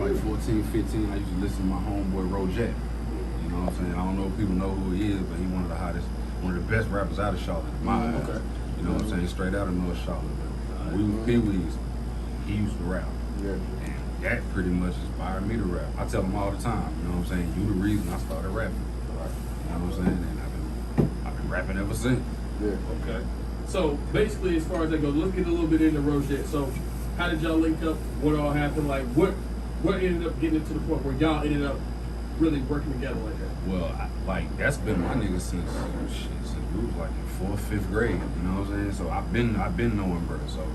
Like 14, 15, I used to listen to my homeboy Rojet. You know what I'm saying? I don't know if people know who he is, but he one of the hottest, one of the best rappers out of Charlotte, in my eyes. Okay. You know what I'm saying? Straight out of North Charlotte. But we was Pee-wees, he used to rap. Yeah. And that pretty much inspired me to rap. I tell him all the time, you know what I'm saying? You the reason I started rapping. Right. You know what I'm saying? And I've been rapping ever since. Yeah. Okay. So basically, as far as that goes, let's get a little bit into Rojet. So, how did y'all link up? What all happened? Like, what ended up getting it to the point where y'all ended up really working together like that? Well, that's been my nigga since we was like in 4th, 5th grade. You know what I'm saying? So I've been knowing bro. So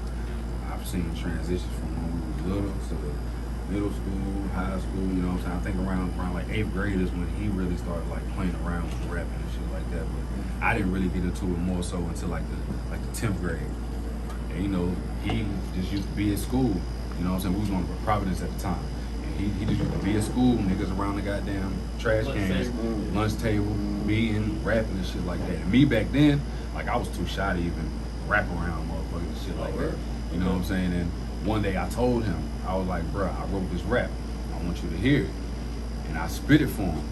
I've seen the transitions from when we was little to middle school, high school. You know what I'm saying? I think around like 8th grade is when he really started like playing around with rapping and shit like that. But I didn't really get into it more so until like the 10th grade. And you know, he just used to be at school. You know what I'm saying? We was on Providence at the time. He just used to be at school, niggas around the goddamn trash cans, lunch table, beating, rapping and shit like that. And me back then, like I was too shy to even rap around motherfuckers and shit like that. You know what I'm saying? And one day I told him, I was like, bruh, I wrote this rap. I want you to hear it. And I spit it for him.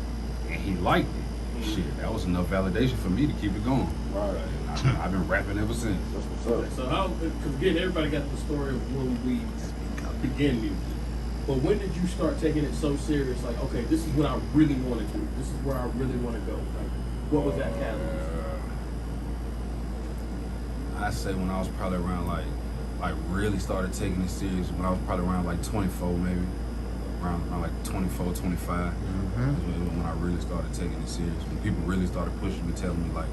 And he liked it. Shit, that was enough validation for me to keep it going. Right. And I've been rapping ever since. That's what's up. So how? Because again, everybody got the story of when we began music. But when did you start taking it so serious? Like, okay, this is what I really want to do. This is where I really want to go. Like, what was that catalyst? I say when I was probably around like really started taking it serious when I was probably around like 24 maybe. Around like 24, 25. When I really started taking it serious. When people really started pushing me, telling me like,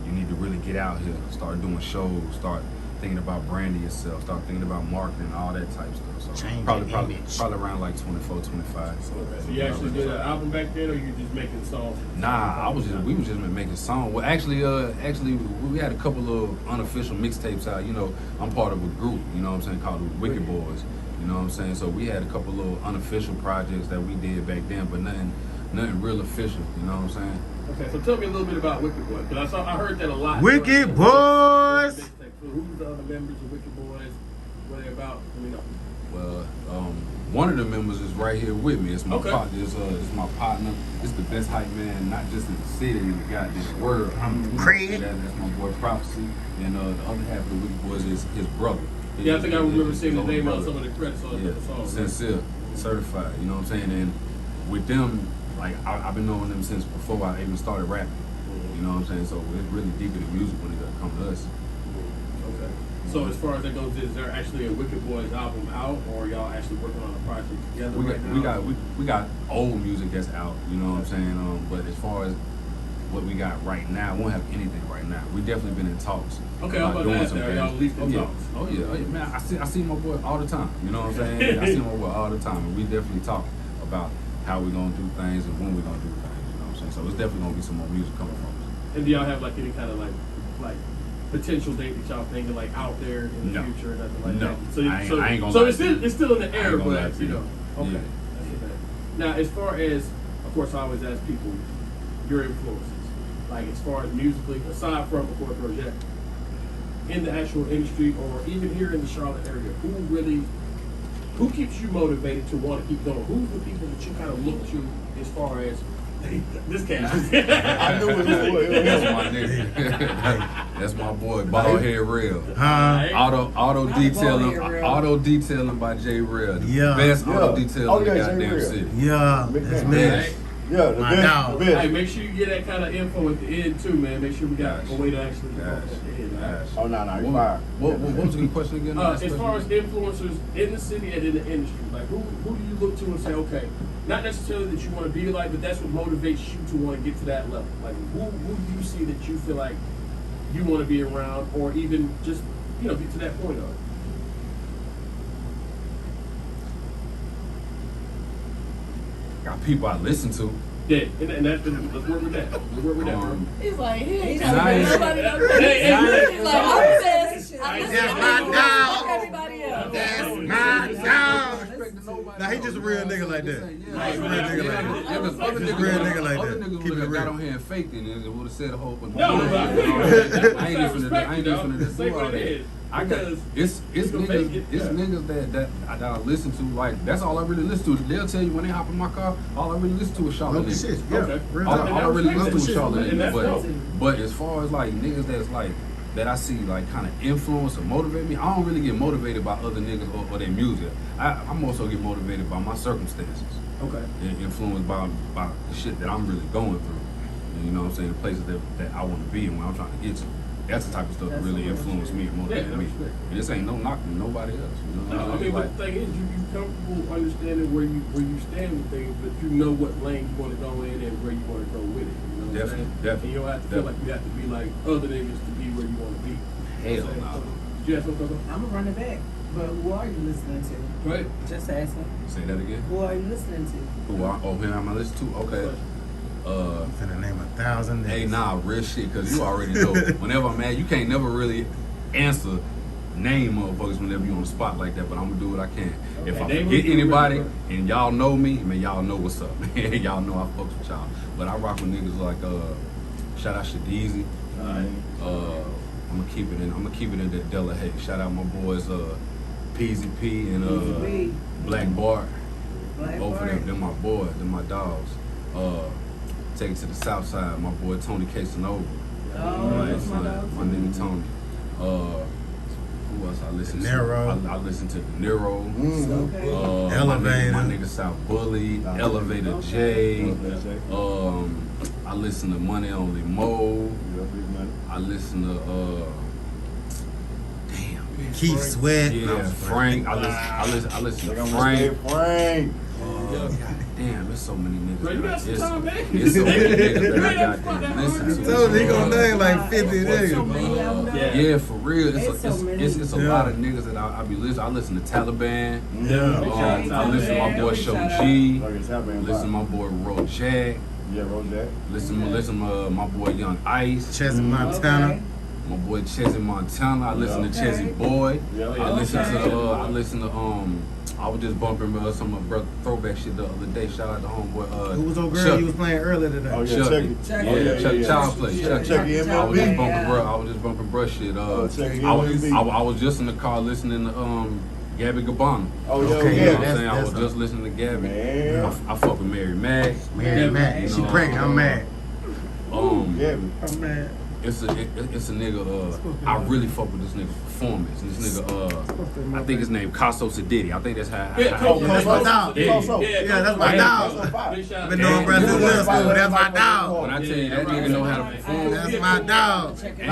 you need to really get out here, start doing shows, start thinking about branding yourself, start thinking about marketing, all that type of stuff. So probably around like 24, 25. So you actually did an album back then, or you just making songs? Nah, we was just making songs. Well, actually, we had a couple of unofficial mixtapes out. You know, I'm part of a group. You know what I'm saying, called the Wicked Boys. You know what I'm saying? So we had a couple little unofficial projects that we did back then, but nothing real official. You know what I'm saying? Okay, so tell me a little bit about Wicked Boys, because I heard that a lot. Wicked Boys! So who's the other members of Wicked Boys? What are they about? Let me know. Well, one of the members is right here with me. It's my partner. It's my partner. It's the best hype man, not just in the city, in the goddamn world. That's my boy Prophecy, and the other half of the Wicked Boys is his brother. Yeah, I think I remember seeing the name on some of the credits on the song. Sincere, certified. You know what I'm saying? And with them, like I've been knowing them since before I even started rapping. You know what I'm saying? So it's really deep in the music when it comes to us. Okay. So as far as that goes, is there actually a Wicked Boys album out, or y'all actually working on a project together We got old music that's out. You know what I'm saying? But as far as what we got right now, we won't have anything right now. We definitely been in talks. Okay, I'm about to ask that. Y'all at least in talks. Oh yeah, man. I see my boy all the time. You know what I'm saying? I see my boy all the time, and we definitely talk about how we're gonna do things and when we're gonna do things. You know what I'm saying? So it's definitely gonna be some more music coming from us. And do y'all have like any kind of like potential date that y'all thinking like out there in the future or nothing like that? So I ain't gonna. So it's still in the air, but you know. Okay. Yeah. That's okay. Now, as far as, of course, I always ask people your influences. Like as far as musically, aside from of course Rojet, in the actual industry or even here in the Charlotte area, who keeps you motivated to want to keep going? Who's the people that you kind of look to as far as this cat? I knew it was That's my nigga. That's my boy, Bald Head Real. Auto detailing by JbreezyWB. Yeah. Best auto detail in the goddamn city. Yeah, that's me. Yeah, the best. Hey, make sure you get that kind of info at the end too, man. Make sure we got a way to actually go at the end. Right? Oh no, you fire. What was the question again? As far as influencers in the city and in the industry, like who do you look to and say, okay, not necessarily that you want to be like, but that's what motivates you to want to get to that level. Like who do you see that you feel like you want to be around, or even just get to that point of it? Got people I listen to. Yeah, and that's let's work with that. Let's work with that, bro. He's like, he ain't Nice. trying to nobody else. Hey, He's like, I'm obsessed. I listen That's to my him, dog. fuck everybody else. That's my dog. Nah, he just a real nigga like that. He's a real nigga like that. Just a real nigga like Other that. niggas Keep would it have got real. on here and faked it and would have said a whole bunch of No, bullshit. I ain't even finna do all Say what that. it is. I got Because it's gonna make niggas it, it's niggas that I listen to, like that's all I really listen to. They'll tell you when they hop in my car, all I really listen to is Charlotte Local niggas. shit, yeah. Okay. Real All talk. I really listen to is shit. Charlotte And that's dope. niggas. But as far as like niggas that's like that I see like kind of influence or motivate me, I don't really get motivated by other niggas or their music. I'm also get motivated by my circumstances. Okay. And influenced by the shit that I'm really going through. And you know what I'm saying? The places that I want to be and where I'm trying to get to. That's the type of stuff that really influenced me and motivated me. And this ain't no knocking nobody else. You know? No, I mean, but the thing is, you comfortable understanding where you stand with things, but you know what lane you want to go in and where you want to go with it. You know what I'm saying? Definitely. And you don't have to feel like you have to be like other niggas to be where you want to be. Hell no. Did you have something? I'm gonna run it back. But who are you listening to? Right. Just asking. Say that again. Who are you listening to? Who am I listening to? Okay. I'm finna name 1,000 Hey, niggas. nah, real shit, cause you already know. Whenever I'm mad, you can't never really answer name motherfuckers whenever you on the spot like that. But I'm gonna do what I can. If I name forget them, anybody bro. and y'all know me, man, y'all know what's up. Man, y'all know I fucks with y'all. But I rock with niggas like shout out Shadizy. Alright. I'm gonna keep it in that Della Hay. Shout out my boys Peasy P and Peasy P. Black Bart. Black Both Bart. of them, they're my boys, they're my dogs. Take it to the south side, my boy Tony Casanova. Oh, that's my dog. My nigga Tony. Who else I listen to? Nero. I listen to De Niro. Okay. Elevator. My nigga South Bully, Elevator J. I listen to Money Only Mo. I listen to damn. Keith Sweat. Yeah, Frank. I listen to Frank. Frank. Damn, there's so many niggas. Bro, you that got I- some it's- time, man. It's so many niggas You that I ain't got fuck that to listen hard. to. So he gonna name like 50 niggas. Yeah, for real. It's so many. It's a lot of niggas that I be listening. I listen to Taliban. Yeah. I listen to my boy Show G. Listen to my boy Ro Jack. Yeah, Rojak. Listen to my boy Young Ice. Chesney Montana. Okay. My boy Chezzy Montana. I listen to Yeah. Chezzy Boy. Yeah, I listen Okay. to I was just bumping some of my brother throwback shit the other day. Shout out to homeboy Who was old girl Chuck. you was playing earlier today? Oh, yeah, Chucky. Chucky. Chucky. Yeah, yeah, Chucky yeah. Child's Play. Chucky. Chucky I was MLB. just bumping Yeah. bruh. I was just bumping bruh shit. Chucky I MLB. was just in the car listening to Gabby Gabbana. Oh, yeah, Okay, You know yeah. what I'm saying? I that's was just listening to Gabby. Man. I fuck with Mary Mag. Mary Mac. She pregnant. I'm mad. Yeah. I'm mad. It's a nigga. I really fuck with this nigga performance. And this nigga. I think his name Caso Sediti. I think that's how. Yeah, how That's my dog. Yeah, that's my dog. Big shout out Been to knowing him. bro since middle school. That's my dog. when I tell you that nigga know how to perform. That's my dog. And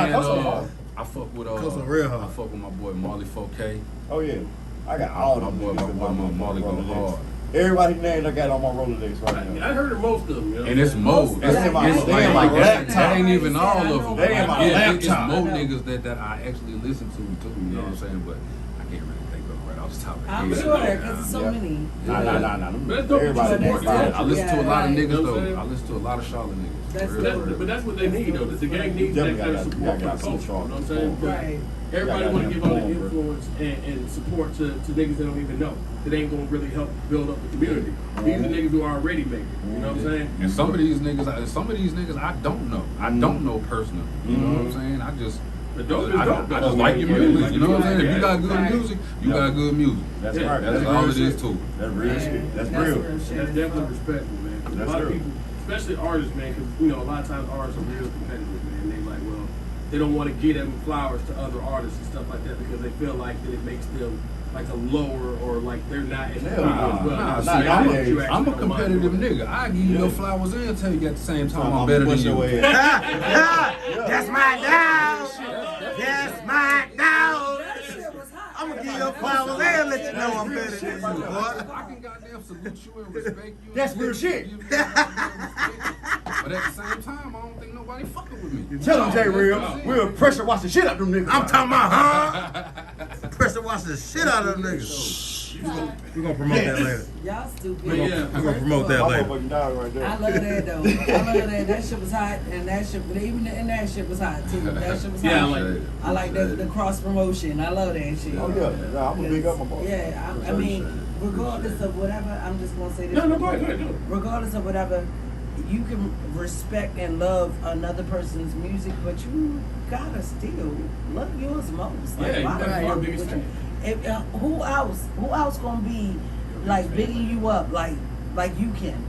I fuck with Coso real hard. I fuck with my boy Marley 4K. Oh, yeah. I got all My them boy, niggas my on boy my Marley go Rolodex. hard. Everybody named I got on my Rolodex right now. I heard of most of them. You know? And it's more. Most It's of them. like They in my that laptop. ain't even all of them. They in my It's laptop. more niggas that I actually listen to too. You know what I'm saying? But I can't really think of it right off the top of the I'm head. sure, because there's so Yeah. many. Nah. But that's dope that you Everybody support named that. I listen to a lot of Yeah, niggas You know what I'm though. saying? I listen to a lot of Charlotte niggas. That's For real, dope. for real. But that's what they need though. The game needs that kind of support for the culture. You know what I'm saying? But Right. everybody Yeah, want to give all the yeah. influence and support to niggas that don't even know. That ain't gonna really help build up the community. These are niggas who are already making. You know what I'm saying? And some of these niggas I don't know. I don't know personally. You know what I'm saying? I just But dope is I dope. just like your music. You know what I'm saying? If you got good Right. music, you got good music. That's Yeah, right. That's real all it shit. is too. That's real shit. That's That's real. real shit. That's definitely respectful, man. 'Cause That's a lot of true. people, especially artists, man, because you know a lot of times artists are real competitive, man. They like, well, they don't want to give them flowers to other artists and stuff like that because they feel like that it makes them like a lower or like they're not as Hell good nah, as well. nah, So see, they I'm want a- you actually I'm a don't mind competitive doing it. nigga. I give you your flowers and tell you at the same time I'm better than Bust you. your ass. That's my dog. That's my dog. That shit was hot. I'm gonna give you flowers and let you know I'm better than you, boy. I can goddamn salute you and respect you. That's real shit. But at the same time, I don't think nobody fucking with me. Tell them, J Real, we'll pressure wash the shit out them niggas. I'm talking about, huh? Pressure wash the shit out of them niggas. We're gonna promote that later. Y'all stupid. But yeah. We're gonna promote that My later. motherfucking dog right there. I love that though. I love that. That shit was hot, and that shit, but even and that shit was hot too. That shit was hot. Yeah, I like it. I like the cross promotion. I love that shit. Oh yeah, nah, I'm gonna big up my boy. Yeah, I mean, regardless of whatever, I'm just gonna say this. No, go ahead, do it. Regardless of whatever, you can respect and love another person's music, but you gotta still love yours most. Like, Yeah, why the you're fuck biggest would you? fan. If, who else gonna be like bigging you up like you can?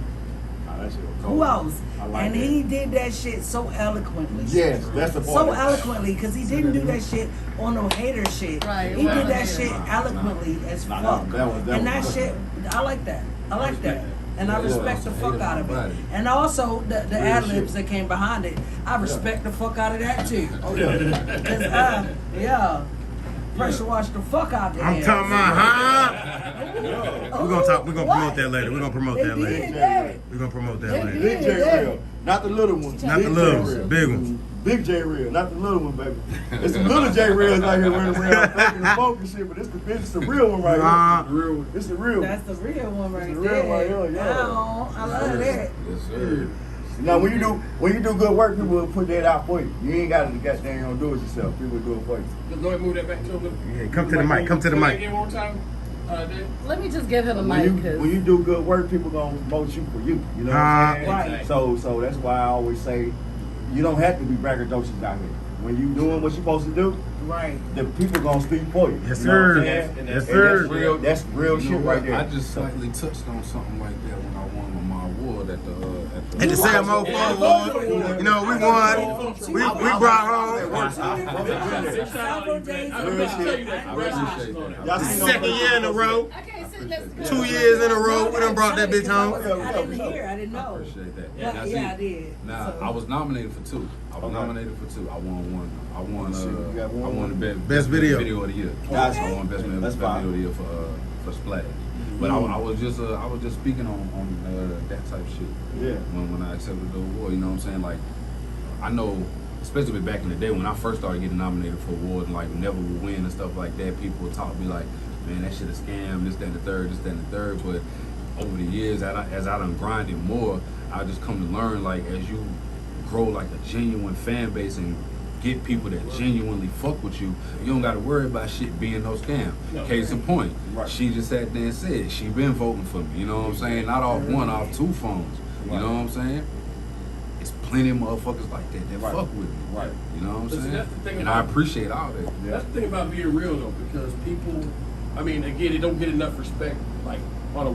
That shit was Who cold. else? I like And that. he did that shit so eloquently. Yes, that's the part. So eloquently, because he didn't do that shit on no hater shit. Right, He right. did that shit eloquently as Nah, fuck. that And that was shit, I like that. I like that. And I Yeah, respect the yeah. fuck out of it. And also the Real ad libs shit. that came behind it, I respect the fuck out of that too. Oh yeah. 'Cause, pressure wash the fuck out there. I'm talking about, huh? We're gonna promote that later. We're gonna promote that later. We're gonna promote that later. Big J Real, not the little one. Not the little one, J-Real. big one. Big J Real, not the little one, baby. It's the little J Reals out here running around faking the smoke and shit, but it's the real one right here. Real one. It's the real one. That's the real one right It's the there. real one, yeah. I love that. Yes, sir. Now when you do good work, people will put that out for you. You ain't got to goddamn do it yourself. People will do it for you. Just go ahead and move that back to him. Yeah, come to the mic, come to the Say that mic. again one more time. Dave? Let me just give him a When mic. you do good work, people gonna promote you for you. You know what I'm saying? Right. So that's why I always say you don't have to be braggadocious out here. When you doing what you're supposed to do, Right. the people gonna speak for you. Yes, You know what I'm sir. saying? And Yes, And sir. that's real You shit know right what? there. I just slightly touched on something like that when I won my award at At the Sam Mo Award, you know, we won. We brought home Several days I ago. appreciate that. I appreciate that. Y'all the seen second year in a row. I can't sit next to 2 years in a row, we done brought that bitch home. I didn't hear. I didn't I know. appreciate that. But, Now, yeah, I see, did. Now So- I was nominated for two. I was Okay. nominated for two. I won one. I won. Shit, you got one. I won the Best video. of the year. Gotcha. I won best That's video fine. of the year for Splash. But I was just speaking on that type of shit. Yeah. When I accepted the award, you know what I'm saying? Like I know, especially back in the day when I first started getting nominated for awards, like never would win and stuff like that. People would talk to me like, man, that shit a scam. This, that, and the third. This, that, and the third. But over the years, as I done grinded more, I just come to learn like as you grow like a genuine fan base and get people that genuinely fuck with you, you don't got to worry about shit being no scam. No. Case in point, Right. she just sat there and said she been voting for me. You know what I'm saying? Not off one, off two phones. You know what I'm saying? It's plenty of motherfuckers like that Right. fuck with me. Right. You know what I'm But see, saying? that's the thing And about- I appreciate all that. That's the thing about being real though, because people, I mean, again, it don't get enough respect, like on a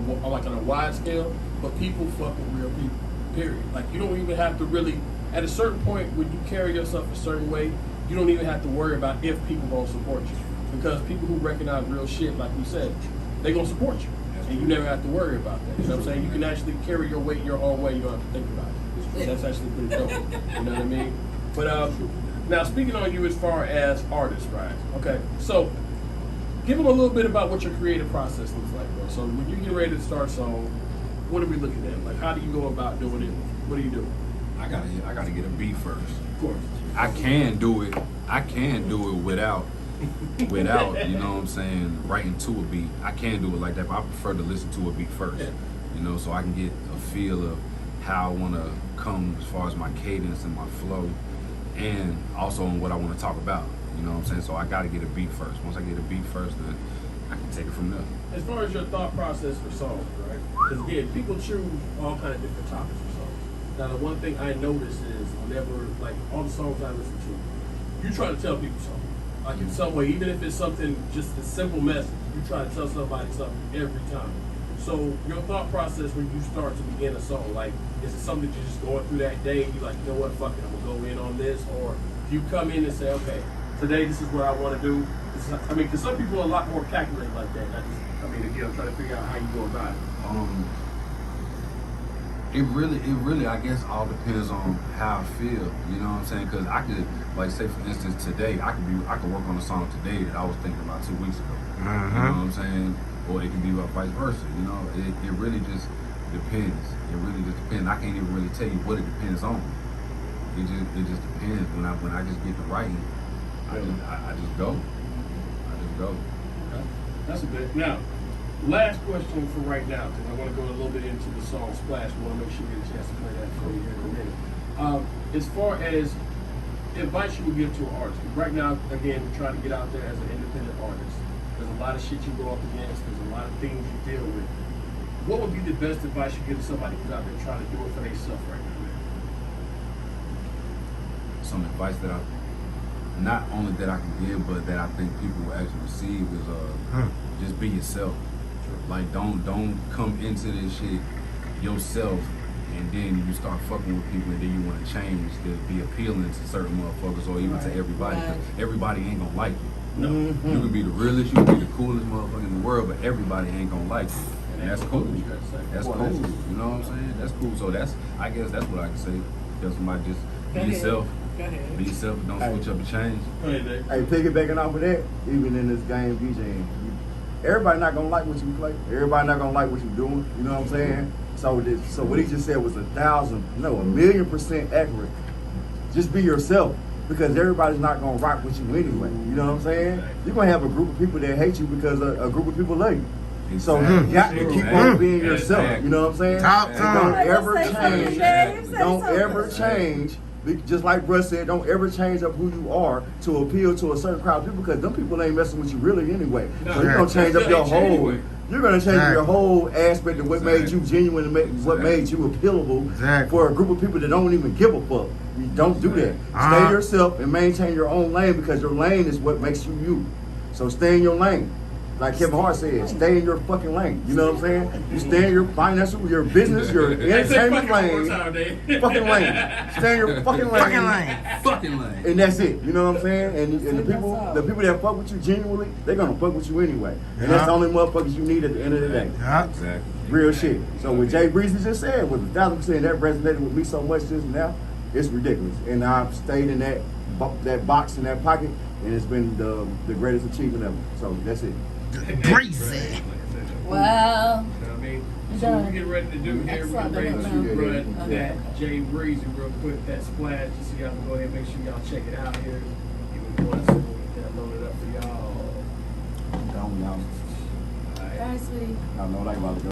wide scale. But people fuck with real people. Period. Like you don't even have to really. At a certain point, when you carry yourself a certain way, you don't even have to worry about if people gonna support you, because people who recognize real shit, like we said, they gonna support you, and you never have to worry about that. You know what I'm saying? You can actually carry your weight your own way. You don't have to think about it. That's actually pretty dope. You know what I mean? But now speaking on you as far as artists, right? Okay, so give them a little bit about what your creative process looks like, bro. So when you get ready to start a song, what are we looking at? Like, how do you go about doing it? What do you do? I gotta get a beat first. Of course. I can do it without, you know what I'm saying, writing to a beat. I can do it like that, but I prefer to listen to a beat first. Yeah. You know, so I can get a feel of how I wanna come as far as my cadence and my flow, and also on what I wanna talk about. You know what I'm saying? So I gotta get a beat first. Once I get a beat first, then I can take it from there. As far as your thought process for songs, right? Because again, people choose all kind of different topics for songs. Now, the one thing I notice is whenever, like, all the songs I listen to, you try to tell people something. Like, in some way, even if it's something, just a simple message, you try to tell somebody something every time. So, your thought process when you start to begin a song, like, is it something that you're just going through that day and you're like, you know what, fuck it, I'm going to go in on this? Or do you come in and say, okay, today this is what I want to do? I mean, because some people are a lot more calculated like that. Again, I'm trying to figure out how you go about it. It really, I guess, all depends on how I feel. You know what I'm saying? Because I could, like, say for instance, today I could work on a song today that I was thinking about 2 weeks ago. You know what I'm saying? Or it can be about vice versa. You know, it really just depends. It really just depends. I can't even really tell you what it depends on. It just depends. When I just get to writing, I just go. I just go. Okay. That's a bit. Now, last question for right now, because I want to go a little bit into the song Splash. I want to make sure we get a chance to play that for you here in a minute. As far as advice you would give to an artist, right now, again, we're trying to get out there as an independent artist. There's a lot of shit you go up against. There's a lot of things you deal with. What would be the best advice you give to somebody who's out there trying to do it for themselves right now? Some advice that I, not only that I can give, but that I think people will actually receive is just be yourself. Like don't come into this shit yourself and then you start fucking with people and then you want to change to be appealing to certain motherfuckers or even to everybody. 'Cause everybody ain't gonna like you. No. You can be the realest, you can be the coolest motherfucker in the world, but everybody ain't gonna like you. And that's cool. That's cool. You know what I'm saying? That's cool. So I guess that's what I can say. Tell somebody just be yourself. Go ahead. Be yourself and don't switch up and change. Go ahead, Dave. Hey, piggybacking off of that, even in this game DJing, everybody not gonna like what you play. Everybody not gonna like what you're doing. You know what I'm saying? So what he just said was 1,000,000% accurate. Just be yourself, because everybody's not gonna rock with you anyway. You know what I'm saying? You're gonna have a group of people that hate you because a group of people love you. So you got to keep on being yourself. You know what I'm saying? Top And time. don't ever Say something, change. Dave. Say Don't something. ever change. Just like Russ said, don't ever change up who you are to appeal to a certain crowd of people, because them people ain't messing with you really anyway. No, So you're gonna change up your whole. anyway. You're gonna change your whole aspect of what made you genuine and what made you appealable for a group of people that don't even give a fuck. You don't do that. Stay yourself and maintain your own lane, because your lane is what makes you you. So stay in your lane. Like Kevin Hart said, stay in your fucking lane. You know what I'm saying? You stay in your financial, your business, your entertainment lane. Fucking lane. Stay in your fucking lane. Fucking lane. And that's it. You know what I'm saying? And the people that fuck with you genuinely, they're gonna fuck with you anyway. And that's the only motherfuckers you need at the end of the day. Exactly. Real shit. So what Jay Breezy just said was 1,000% that resonated with me so much just now. It's ridiculous. And I've stayed in that box in that pocket, and it's been the greatest achievement ever. So that's it. Breezy. Well, You know what I mean? So what we get ready to do here, we're Excellent. ready to run Okay. that Jbreezy real quick, that splash, just so y'all can go ahead and make sure y'all check it out here. Give me 1 second, we'll download it up for y'all. Y'all bye, sweetie. know what I'm about to go.